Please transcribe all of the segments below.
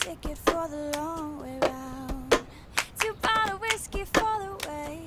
ticket for the long way round. 2 bottles of whiskey for the way.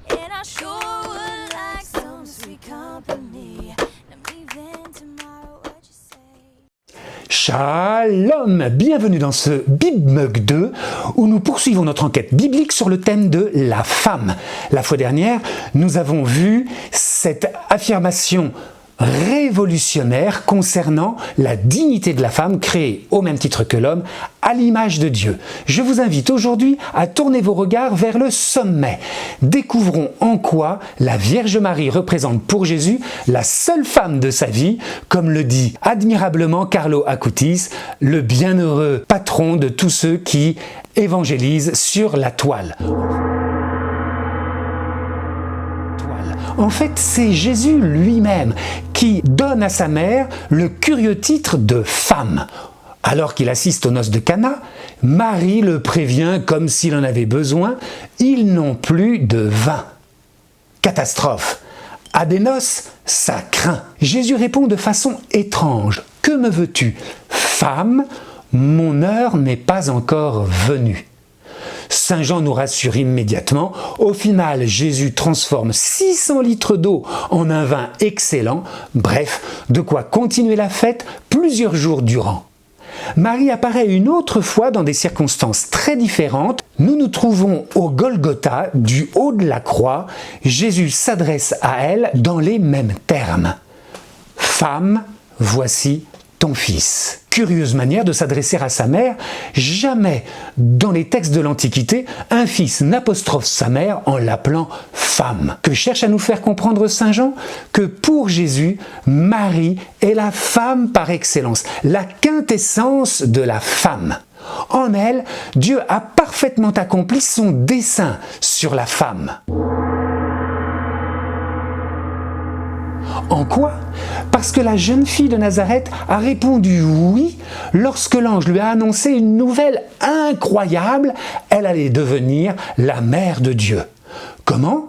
And I sure would like some sweet company. I'm leaving tomorrow, what you say? Shalom! Bienvenue dans ce BibMug 2 où nous poursuivons notre enquête biblique sur le thème de la femme. La fois dernière, nous avons vu cette affirmation révolutionnaire concernant la dignité de la femme créée au même titre que l'homme à l'image de Dieu. Je vous invite aujourd'hui à tourner vos regards vers le sommet. Découvrons en quoi la Vierge Marie représente pour Jésus la seule femme de sa vie, comme le dit admirablement Carlo Acutis, le bienheureux patron de tous ceux qui évangélisent sur la toile. En fait, c'est Jésus lui-même qui donne à sa mère le curieux titre de femme. Alors qu'il assiste aux noces de Cana, Marie le prévient comme s'il en avait besoin, ils n'ont plus de vin. Catastrophe! À des noces, ça craint. Jésus répond de façon étrange. Que me veux-tu? Femme, mon heure n'est pas encore venue. Saint Jean nous rassure immédiatement. Au final, Jésus transforme 600 litres d'eau en un vin excellent. Bref, de quoi continuer la fête plusieurs jours durant. Marie apparaît une autre fois dans des circonstances très différentes. Nous nous trouvons au Golgotha, du haut de la croix. Jésus s'adresse à elle dans les mêmes termes. « Femme, voici ton fils ». Curieuse manière de s'adresser à sa mère. Jamais dans les textes de l'Antiquité, un fils n'apostrophe sa mère en l'appelant femme. Que cherche à nous faire comprendre Saint Jean? Que pour Jésus, Marie est la femme par excellence, la quintessence de la femme. En elle, Dieu a parfaitement accompli son dessein sur la femme. En quoi? Parce que la jeune fille de Nazareth a répondu oui lorsque l'ange lui a annoncé une nouvelle incroyable, elle allait devenir la mère de Dieu. Comment?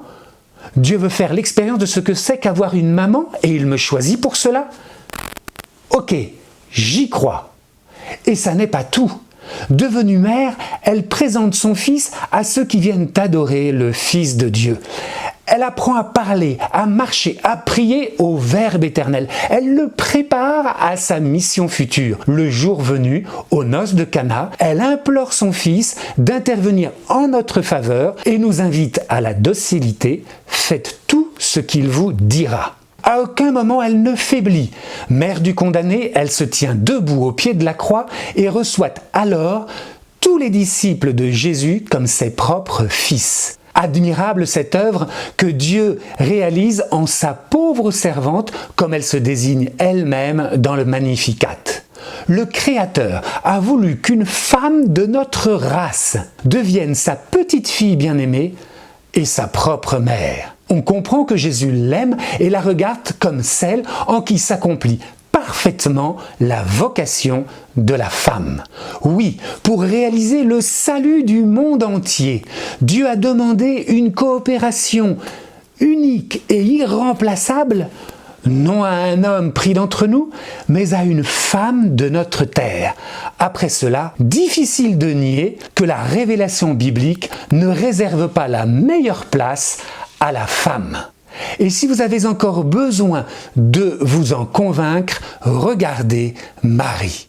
Dieu veut faire l'expérience de ce que c'est qu'avoir une maman et il me choisit pour cela? Ok, j'y crois. Et ça n'est pas tout. Devenue mère, elle présente son fils à ceux qui viennent adorer le Fils de Dieu. Elle apprend à parler, à marcher, à prier au Verbe éternel. Elle le prépare à sa mission future. Le jour venu, aux noces de Cana, elle implore son fils d'intervenir en notre faveur et nous invite à la docilité. Faites tout ce qu'il vous dira. À aucun moment elle ne faiblit. Mère du condamné, elle se tient debout au pied de la croix et reçoit alors tous les disciples de Jésus comme ses propres fils. Admirable cette œuvre que Dieu réalise en sa pauvre servante comme elle se désigne elle-même dans le Magnificat. Le Créateur a voulu qu'une femme de notre race devienne sa petite fille bien-aimée et sa propre mère. On comprend que Jésus l'aime et la regarde comme celle en qui s'accomplit parfaitement la vocation de la femme. Oui, pour réaliser le salut du monde entier, Dieu a demandé une coopération unique et irremplaçable, non à un homme pris d'entre nous, mais à une femme de notre terre. Après cela, difficile de nier que la révélation biblique ne réserve pas la meilleure place à la femme. Et si vous avez encore besoin de vous en convaincre, regardez Marie.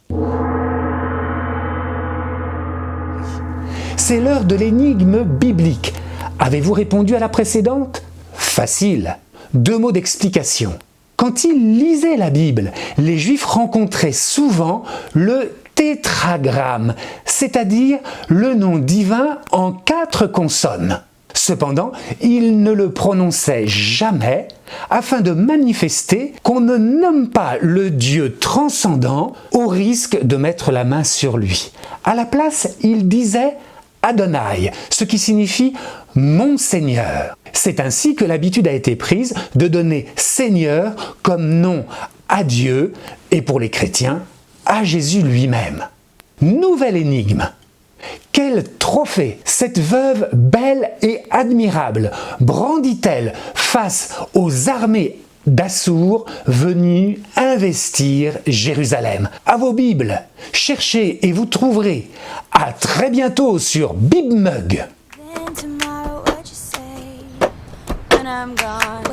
C'est l'heure de l'énigme biblique. Avez-vous répondu à la précédente? Facile. 2 mots d'explication. Quand ils lisaient la Bible, les Juifs rencontraient souvent le tétragramme, c'est-à-dire le nom divin en 4 consonnes. Cependant, il ne le prononçait jamais afin de manifester qu'on ne nomme pas le Dieu transcendant au risque de mettre la main sur lui. À la place, il disait Adonai, ce qui signifie « mon Seigneur ». C'est ainsi que l'habitude a été prise de donner Seigneur comme nom à Dieu et pour les chrétiens, à Jésus lui-même. Nouvelle énigme. Quel trophée cette veuve belle et admirable brandit-elle face aux armées d'Assour venu investir Jérusalem. À vos Bibles, cherchez et vous trouverez. À très bientôt sur BibMug. Then tomorrow, what you say when I'm gone?